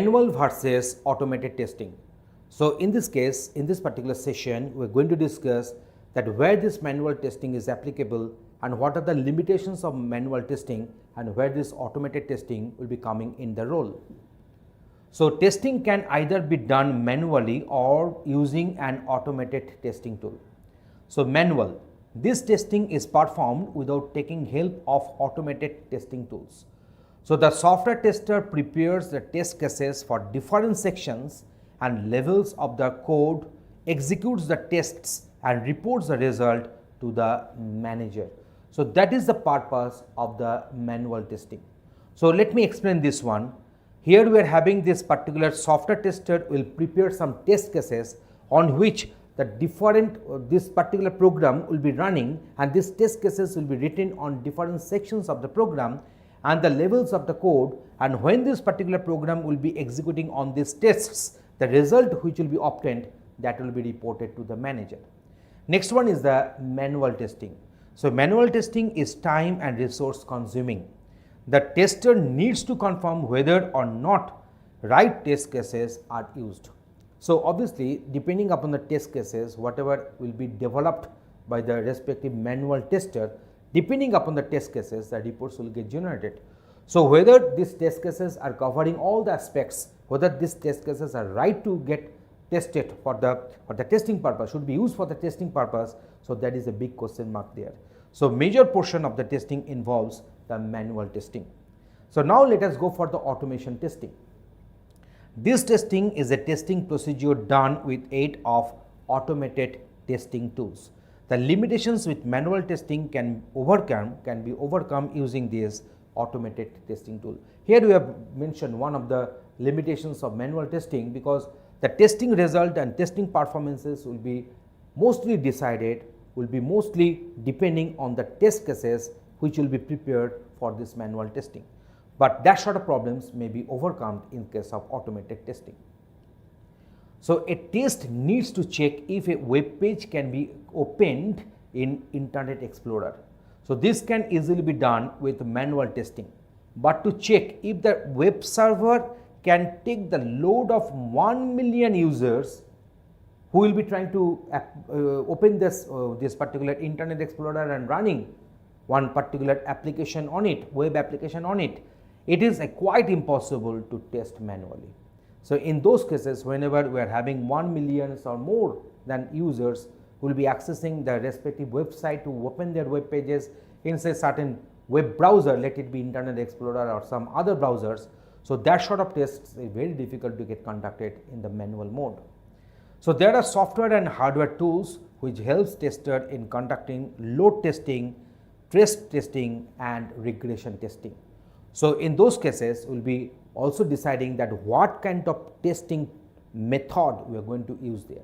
Manual versus automated testing. So in this case, in this particular session, we're going to discuss that where this manual testing is applicable and what are the limitations of manual testing and where this automated testing will be coming in the role. So testing can either be done manually or using an automated testing tool. So manual, this testing is performed without taking help of automated testing tools. So the software tester prepares the test cases for different sections and levels of the code, executes the tests and reports the result to the manager. So that is the purpose of the manual testing. So let me explain this one. Here we are having this particular software tester will prepare some test cases on which the this particular program will be running, and these test cases will be written on different sections of the program and the levels of the code, and when this particular program will be executing on these tests, the result which will be obtained, that will be reported to the manager. Next one is the manual testing. So manual testing is time and resource consuming. The tester needs to confirm whether or not right test cases are used. So obviously, depending upon the test cases, whatever will be developed by the respective manual tester, depending upon the test cases, the reports will get generated. So whether these test cases are covering all the aspects, whether these test cases are right to get tested for the testing purpose, should be used for the testing purpose, so that is a big question mark there. So major portion of the testing involves the manual testing. So now let us go for the automation testing. This testing is a testing procedure done with aid of automated testing tools. The limitations with manual testing can be overcome using this automated testing tool. Here we have mentioned one of the limitations of manual testing, because the testing result and testing performances will be mostly depending on the test cases which will be prepared for this manual testing. But that sort of problems may be overcome in case of automated testing. So a test needs to check if a web page can be opened in Internet Explorer. So this can easily be done with manual testing. But to check if the web server can take the load of 1 million users who will be trying to open this particular Internet Explorer and running one particular application on it, web application on it, it is quite impossible to test manually. So in those cases, whenever we are having 1 million or more than users who will be accessing the respective website to open their web pages in say certain web browser, let it be Internet Explorer or some other browsers, so that sort of tests is very difficult to get conducted in the manual mode. So there are software and hardware tools which helps tester in conducting load testing, stress testing and regression testing. So in those cases, we will be also deciding that what kind of testing method we are going to use there.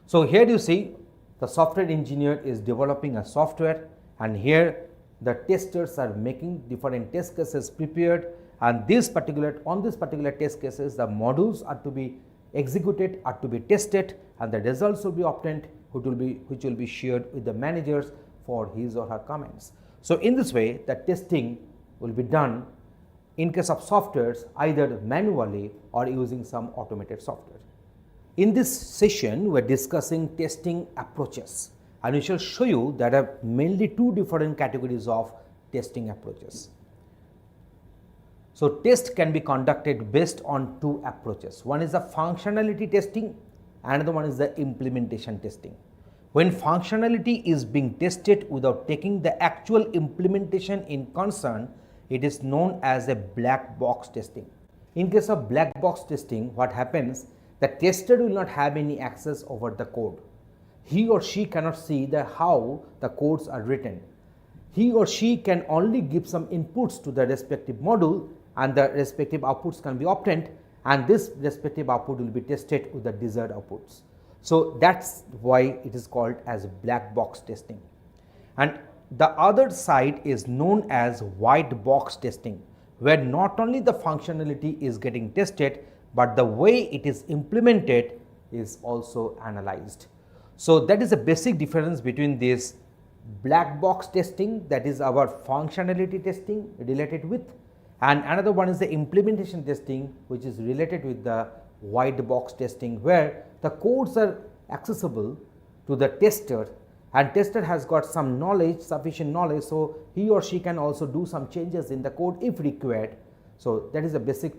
So here you see the software engineer is developing a software, and here the testers are making different test cases prepared, and on this particular test cases, the modules are to be executed, are to be tested, and the results will be obtained which will be shared with the managers for his or her comments. So in this way, the testing will be done in case of softwares either manually or using some automated software. In this session, we are discussing testing approaches, and we shall show you there are mainly two different categories of testing approaches. So test can be conducted based on two approaches. One is the functionality testing, another one is the implementation testing. When functionality is being tested without taking the actual implementation in concern, it is known as a black box testing. In case of black box testing, what happens, the tester will not have any access over the code. He or she cannot see how the codes are written. He or she can only give some inputs to the respective module, and the respective outputs can be obtained, and this respective output will be tested with the desired outputs. So that's why it is called as black box testing. And the other side is known as white box testing, where not only the functionality is getting tested, but the way it is implemented is also analyzed. So that is a basic difference between this black box testing, that is our functionality testing related with, And another one is the implementation testing, which is related with the white box testing, where the codes are accessible to the tester and tester has got some knowledge, sufficient knowledge, so he or she can also do some changes in the code if required. So that is a basic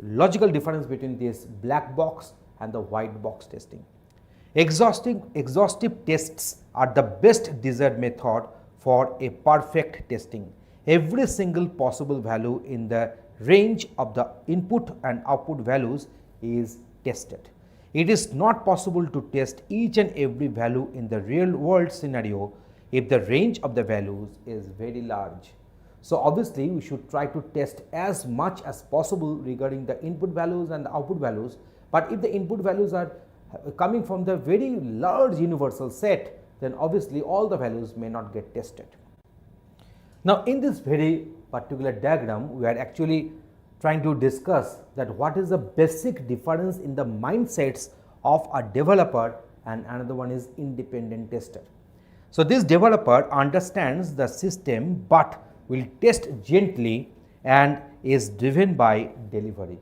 logical difference between this black box and the white box testing. Exhaustive tests are the best desired method for a perfect testing. Every single possible value in the range of the input and output values is tested. It is not possible to test each and every value in the real world scenario if the range of the values is very large. So obviously we should try to test as much as possible regarding the input values and the output values, but if the input values are coming from the very large universal set, then obviously all the values may not get tested. Now in this very particular diagram, we are actually trying to discuss that what is the basic difference in the mindsets of a developer and another one is independent tester. So this developer understands the system but will test gently and is driven by delivery.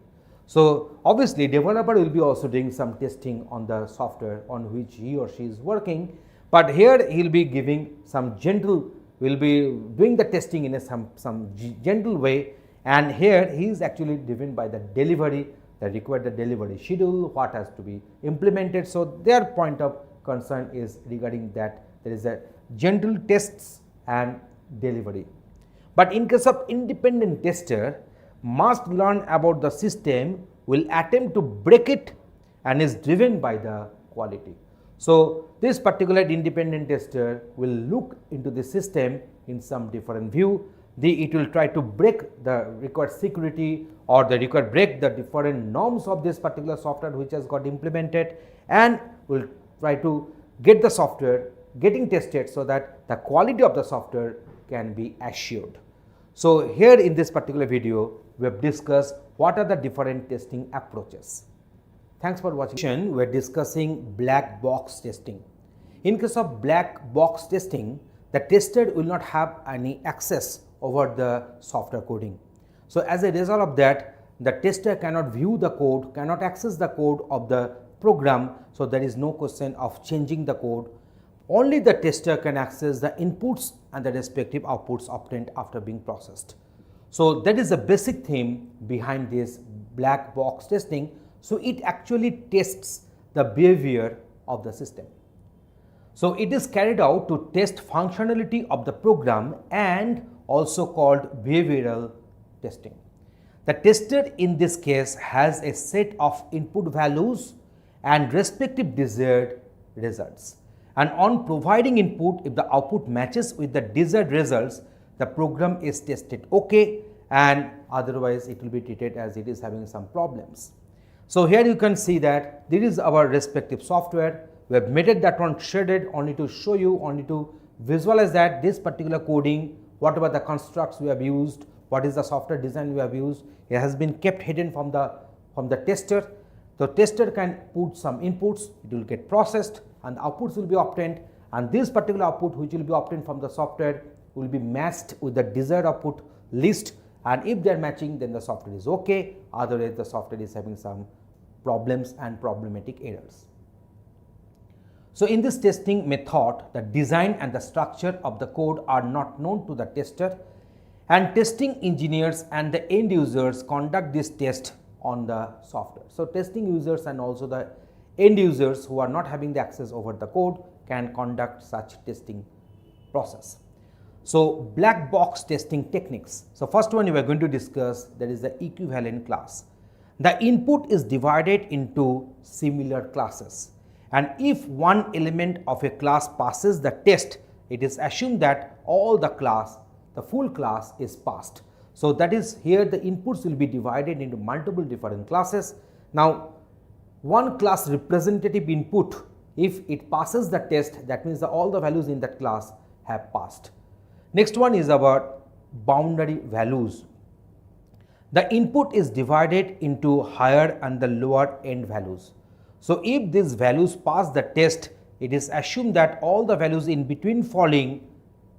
So obviously developer will be also doing some testing on the software on which he or she is working, but here he will be giving some gentle, will be doing the testing in a some gentle way, and here he is actually driven by the delivery, the required the delivery schedule, what has to be implemented. So their point of concern is regarding that there is a gentle tests and delivery. But in case of independent tester, must learn about the system, will attempt to break it and is driven by the quality. So this particular independent tester will look into the system in some different view. It will try to break the required security or the required break the different norms of this particular software which has got implemented, and will try to get the software getting tested so that the quality of the software can be assured. So here in this particular video, we have discussed what are the different testing approaches. Thanks for watching. We are discussing black box testing. In case of black box testing, the tester will not have any access over the software coding. So as a result of that, the tester cannot view the code, cannot access the code of the program, so there is no question of changing the code. Only the tester can access the inputs and the respective outputs obtained after being processed. So that is the basic theme behind this black box testing. So it actually tests the behavior of the system. So it is carried out to test functionality of the program and also called behavioral testing. The tester in this case has a set of input values and respective desired results. And on providing input, if the output matches with the desired results, the program is tested okay, and otherwise it will be treated as it is having some problems. So here you can see that this is our respective software. We have made it that one shaded only to show you, only to visualize that this particular coding, whatever the constructs we have used, what is the software design we have used, it has been kept hidden from the tester. The tester can put some inputs, it will get processed and the outputs will be obtained, and this particular output which will be obtained from the software will be matched with the desired output list, and if they are matching then the software is okay, otherwise the software is having some problems and problematic errors. So in this testing method, the design and the structure of the code are not known to the tester, and testing engineers and the end users conduct this test on the software. So testing users and also the end users who are not having the access over the code can conduct such testing process. So black box testing techniques. So first one we are going to discuss, that is the equivalent class. The input is divided into similar classes, and if one element of a class passes the test, it is assumed that all the class, the full class is passed. So that is here the inputs will be divided into multiple different classes. Now one class representative input, if it passes the test, that means that all the values in that class have passed. Next one is about boundary values. The input is divided into higher and the lower end values. So if these values pass the test, it is assumed that all the values in between falling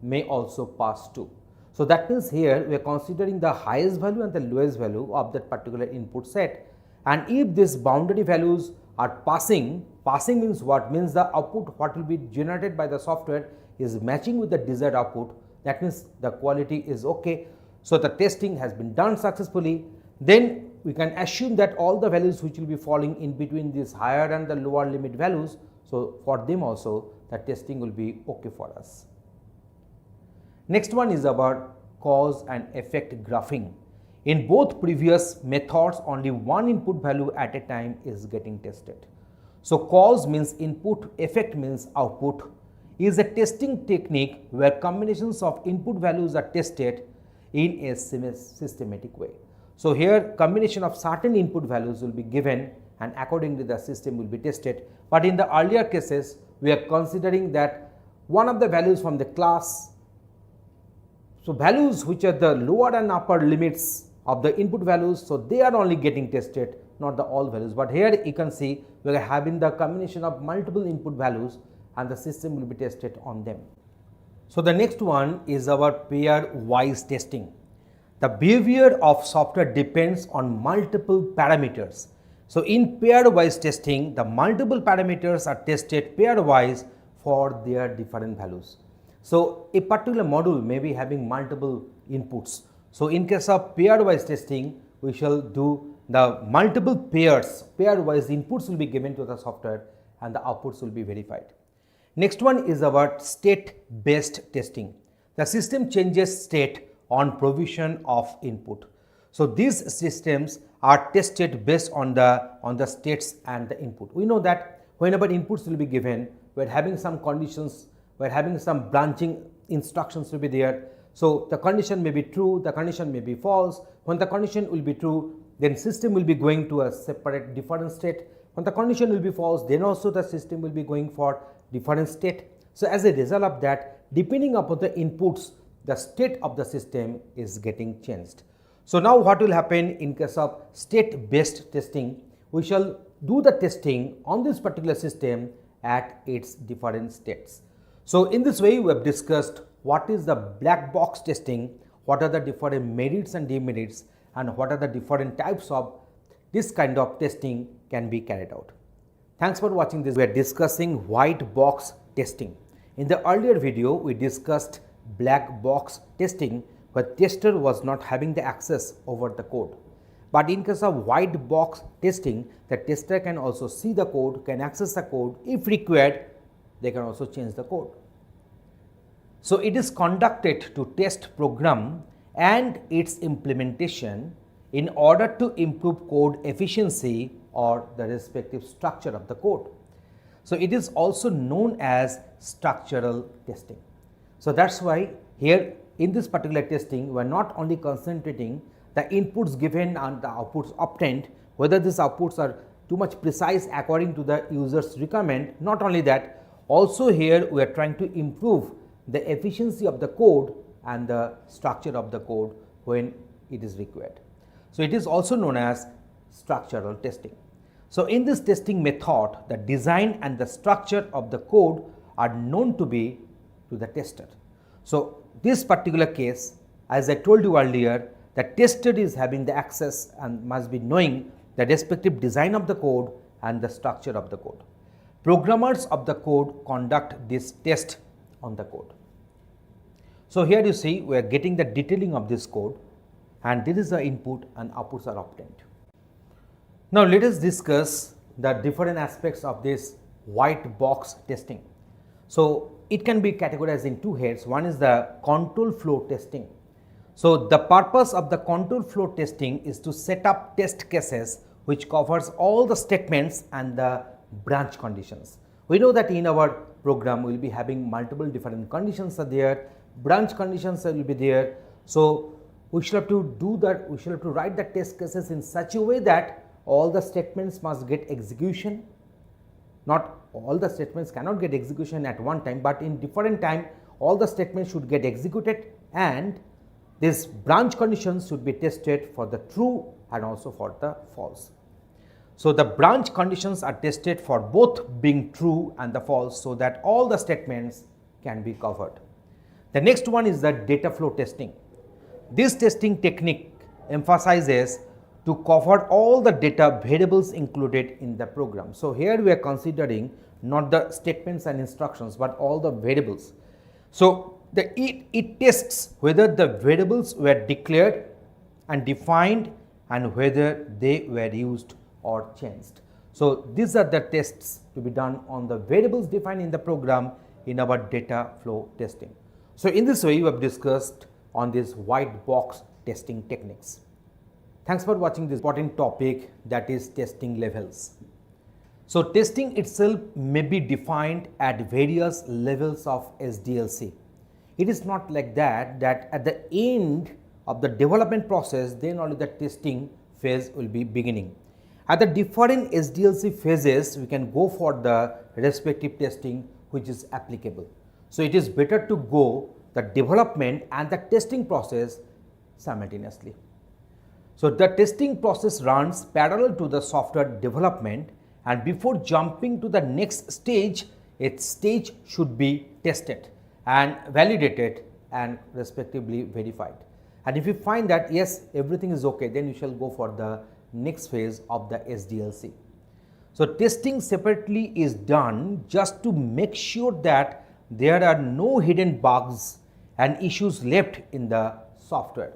may also pass too. So that means here we are considering the highest value and the lowest value of that particular input set, and if these boundary values are passing means what? Means the output what will be generated by the software is matching with the desired output, that means the quality is okay. So the testing has been done successfully. Then we can assume that all the values which will be falling in between these higher and the lower limit values, so for them also the testing will be okay for us. Next one is about cause and effect graphing. In both previous methods, only one input value at a time is getting tested. So cause means input, effect means output, is a testing technique where combinations of input values are tested in a systematic way. So here combination of certain input values will be given and accordingly the system will be tested. But in the earlier cases, we are considering that one of the values from the class, so values which are the lower and upper limits of the input values, so they are only getting tested, not the all values. But here you can see we are having the combination of multiple input values and the system will be tested on them. So the next one is our pair-wise testing. The behavior of software depends on multiple parameters. So in pair-wise testing, the multiple parameters are tested pair-wise for their different values. So a particular module may be having multiple inputs. So in case of pair-wise testing, we shall do the multiple pair-wise inputs will be given to the software and the outputs will be verified. Next one is about state-based testing. The system changes state on provision of input. So these systems are tested based on the states and the input. We know that whenever inputs will be given, we are having some conditions, we are having some branching instructions will be there. So the condition may be true, the condition may be false. When the condition will be true, then system will be going to a separate different state. When the condition will be false, then also the system will be going for different state. So as a result of that, depending upon the inputs, the state of the system is getting changed. So now what will happen in case of state-based testing? We shall do the testing on this particular system at its different states. So in this way, we have discussed what is the black box testing, what are the different merits and demerits, and what are the different types of this kind of testing can be carried out. Thanks for watching this. We are discussing white box testing. In the earlier video, we discussed black box testing where tester was not having the access over the code. But in case of white box testing, the tester can also see the code, can access the code. If required, they can also change the code. So it is conducted to test program and its implementation in order to improve code efficiency or the respective structure of the code. So it is also known as structural testing. So that's why here in this particular testing, we are not only concentrating the inputs given and the outputs obtained, whether these outputs are too much precise according to the user's requirement. Not only that, also here we are trying to improve the efficiency of the code and the structure of the code when it is required. So it is also known as structural testing. So in this testing method, the design and the structure of the code are known to be to the tester. So this particular case, as I told you earlier, the tester is having the access and must be knowing the respective design of the code and the structure of the code. Programmers of the code conduct this test on the code. So here you see we are getting the detailing of this code, and this is the input and outputs are obtained. Now let us discuss the different aspects of this white box testing. So it can be categorized in two heads. One is the control flow testing. So the purpose of the control flow testing is to set up test cases which covers all the statements and the branch conditions. We know that in our program we will be having multiple different conditions are there, branch conditions will be there. So we should have to do that, we should have to write the test cases in such a way that all the statements must get execution. Not all the statements cannot get execution at one time, but in different time all the statements should get executed, and these branch conditions should be tested for the true and also for the false. So the branch conditions are tested for both being true and the false, so that all the statements can be covered. The next one is the data flow testing. This testing technique emphasizes to cover all the data variables included in the program. So, here we are considering not the statements and instructions, but all the variables. So, it tests whether the variables were declared and defined and whether they were used or changed. So, these are the tests to be done on the variables defined in the program in our data flow testing. So, in this way we have discussed on this white box testing techniques. Thanks for watching this important topic, that is testing levels. So, testing itself may be defined at various levels of SDLC. It is not like that at the end of the development process then only the testing phase will be beginning. At the different SDLC phases we can go for the respective testing which is applicable. So, it is better to go the development and the testing process simultaneously. So, the testing process runs parallel to the software development, and before jumping to the next stage, a stage should be tested and validated and respectively verified. And if you find that yes, everything is okay, then you shall go for the next phase of the SDLC. So, testing separately is done just to make sure that there are no hidden bugs and issues left in the software.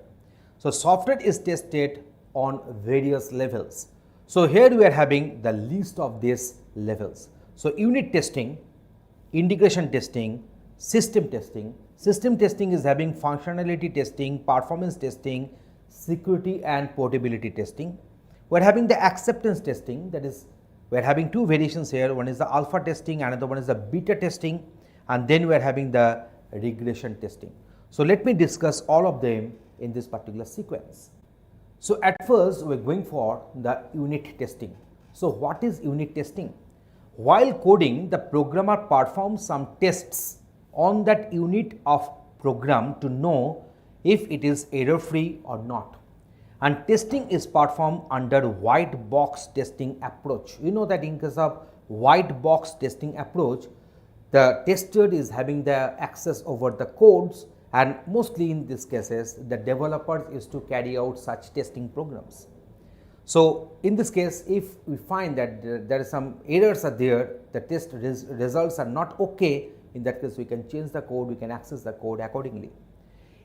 So, software is tested on various levels. So, here we are having the list of these levels. So, unit testing, integration testing, system testing. System testing is having functionality testing, performance testing, security and portability testing. We are having the acceptance testing, that is we are having two variations here, one is the alpha testing, another one is the beta testing, and then we are having the regression testing. So, let me discuss all of them in this particular sequence. So, at first we are going for the unit testing. So, what is unit testing? While coding, the programmer performs some tests on that unit of program to know if it is error free or not, and testing is performed under white box testing approach. You know that in case of white box testing approach, the tester is having the access over the codes, and mostly in these cases the developers is to carry out such testing programs. So, in this case if we find that there is some errors are there, the test results are not okay, in that case we can change the code, we can access the code accordingly.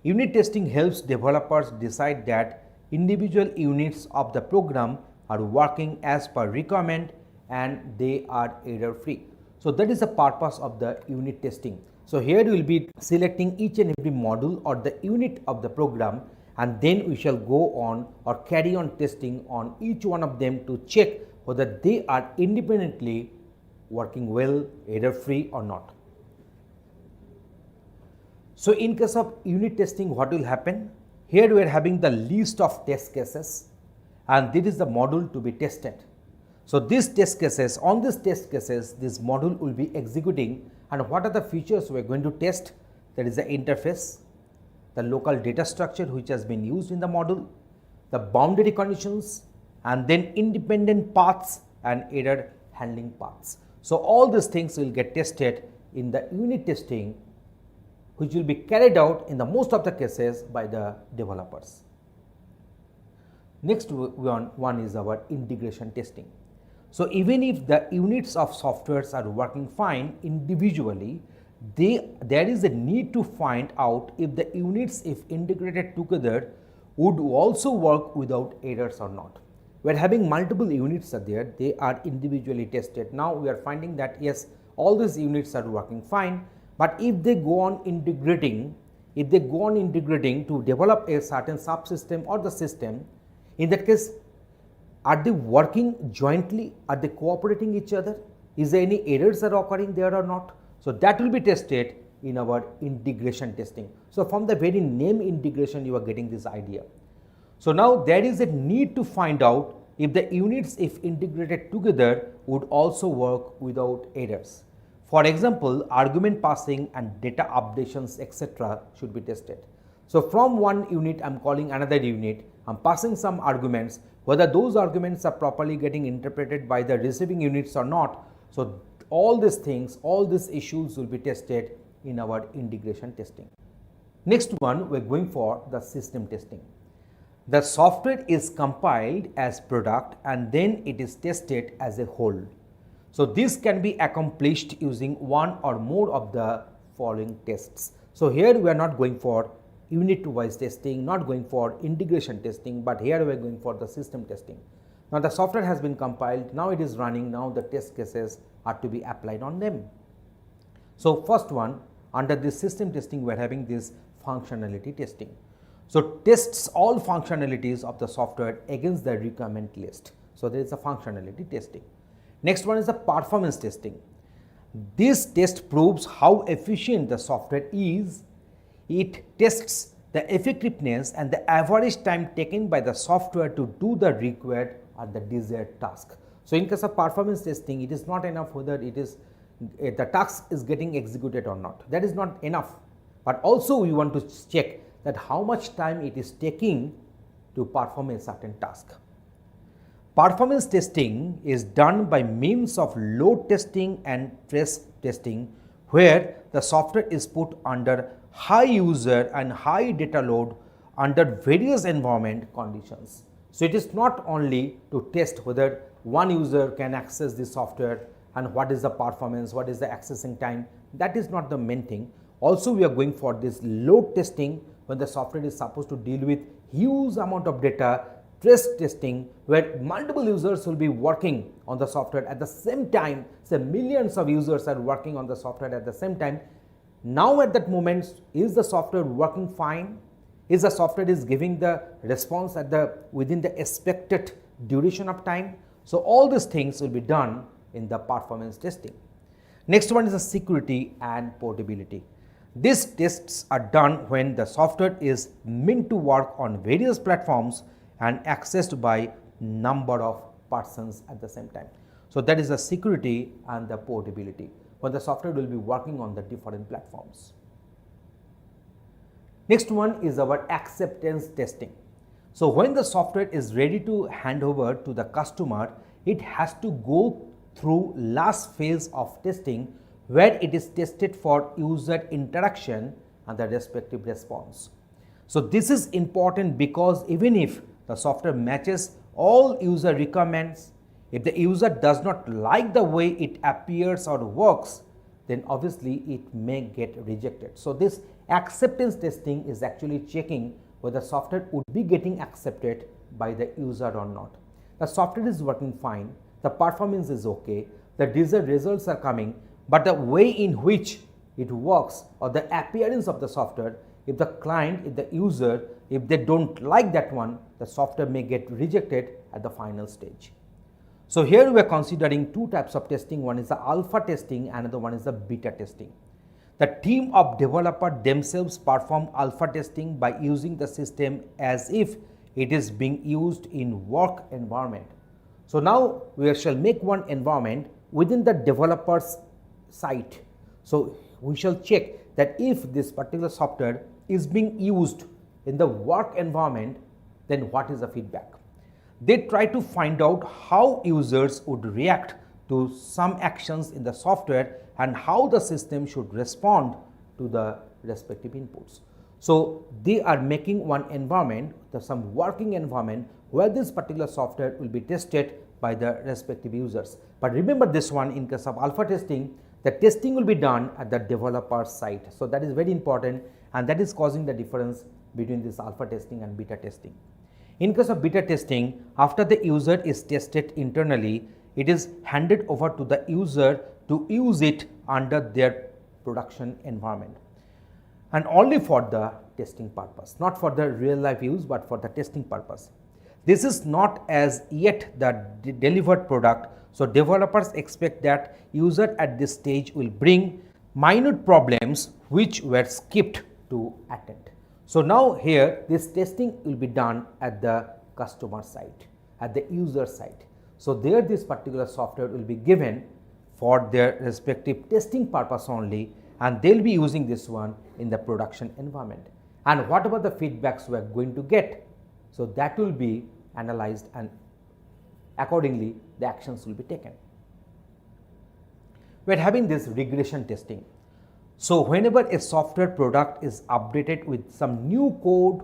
Unit testing helps developers decide that individual units of the program are working as per requirement and they are error free. So, that is the purpose of the unit testing. So, here we will be selecting each and every module or the unit of the program, and then we shall go on or carry on testing on each one of them to check whether they are independently working well, error free or not. So, in case of unit testing, what will happen? Here we are having the list of test cases, and this is the module to be tested. So, these test cases, on these test cases, this module will be executing, and what are the features we are going to test? That is the interface, the local data structure which has been used in the module, the boundary conditions, and then independent paths and error handling paths. So, all these things will get tested in the unit testing, which will be carried out in the most of the cases by the developers. Next one is our integration testing. So, even if the units of softwares are working fine individually, there is a need to find out if the units, if integrated together, would also work without errors or not. We are having multiple units are there, they are individually tested. Now, we are finding that yes, all these units are working fine, but if they go on integrating, to develop a certain subsystem or the system, in that case, are they working jointly? Are they cooperating each other? Is there any errors are occurring there or not? So, that will be tested in our integration testing. So, from the very name integration, you are getting this idea. So, now there is a need to find out if the units, if integrated together, would also work without errors. For example, argument passing and data updations etc. should be tested. So, from one unit I am calling another unit, I am passing some arguments, whether those arguments are properly getting interpreted by the receiving units or not. So, all these things, all these issues will be tested in our integration testing. Next one, we are going for the system testing. The software is compiled as product and then it is tested as a whole. So this can be accomplished using one or more of the following tests. So here we are not going for unit wise testing, not going for integration testing, but here we are going for the system testing. Now the software has been compiled, now it is running, now the test cases are to be applied on them. So first one, under this system testing we are having this functionality testing. So tests all functionalities of the software against the requirement list. So there is a functionality testing. Next one is the performance testing. This test proves how efficient the software is. It tests the effectiveness and the average time taken by the software to do the required or the desired task. So in case of performance testing, it is not enough whether it is the task is getting executed or not. That is not enough. But also we want to check that how much time it is taking to perform a certain task. Performance testing is done by means of load testing and stress testing, where the software is put under high user and high data load under various environment conditions. So it is not only to test whether one user can access the software and what is the performance, what is the accessing time. That is not the main thing. Also we are going for this load testing when the software is supposed to deal with huge amount of data, stress testing where multiple users will be working on the software at the same time, say millions of users are working on the software at the same time. Now at that moment, is the software working fine? Is the software is giving the response at the within the expected duration of time? So all these things will be done in the performance testing. Next one is the security and portability. These tests are done when the software is meant to work on various platforms and accessed by number of persons at the same time. So that is the security and the portability when the software will be working on the different platforms. Next one is our acceptance testing. So when the software is ready to hand over to the customer, it has to go through last phase of testing where it is tested for user interaction and the respective response. So this is important because even if the software matches all user requirements, if the user does not like the way it appears or works, then obviously it may get rejected. So this acceptance testing is actually checking whether software would be getting accepted by the user or not. The software is working fine, the performance is okay, the desired results are coming, but the way in which it works or the appearance of the software, if the client, if the user, if they don't like that one, the software may get rejected at the final stage. So here we are considering two types of testing. One is the alpha testing, another one is the beta testing. The team of developers themselves perform alpha testing by using the system as if it is being used in work environment. So now we shall make one environment within the developer's site. So we shall check that if this particular software is being used in the work environment, then what is the feedback? They try to find out how users would react to some actions in the software and how the system should respond to the respective inputs. So they are making one environment, some working environment where this particular software will be tested by the respective users. But remember this one, in case of alpha testing, the testing will be done at the developer site. So that is very important, and that is causing the difference between this alpha testing and beta testing. In case of beta testing, after the user is tested internally, it is handed over to the user to use it under their production environment, and only for the testing purpose, not for the real life use, but for the testing purpose. This is not as yet the delivered product, so developers expect that user at this stage will bring minute problems which were skipped to attend. So now here this testing will be done at the customer site, at the user site. So there this particular software will be given for their respective testing purpose only, and they will be using this one in the production environment. And whatever the feedbacks we are going to get, so that will be analyzed and accordingly the actions will be taken. We are having this regression testing. So whenever a software product is updated with some new code,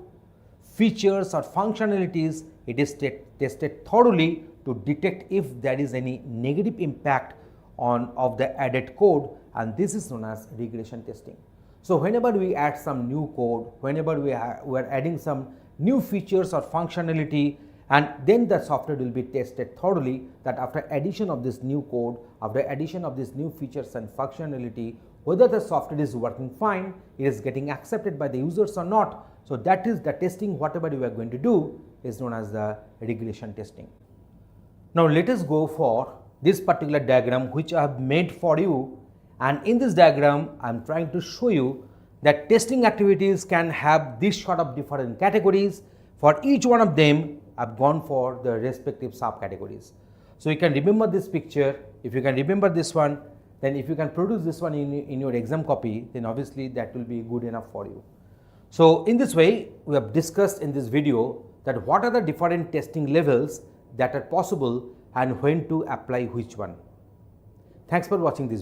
features or functionalities, it is tested thoroughly to detect if there is any negative impact of the added code, and this is known as regression testing. So whenever we add some new code, whenever we are adding some new features or functionality, and then the software will be tested thoroughly that after addition of this new code, after addition of these new features and functionality, whether the software is working fine, it is getting accepted by the users or not. So that is the testing. Whatever we are going to do is known as the regression testing. Now let us go for this particular diagram which I have made for you, and in this diagram I am trying to show you that testing activities can have this sort of different categories. For each one of them I have gone for the respective subcategories. So you can remember this picture. If you can remember this one, then if you can produce this one in your exam copy, then obviously that will be good enough for you. So in this way we have discussed in this video that what are the different testing levels that are possible and when to apply which one. Thanks for watching this video.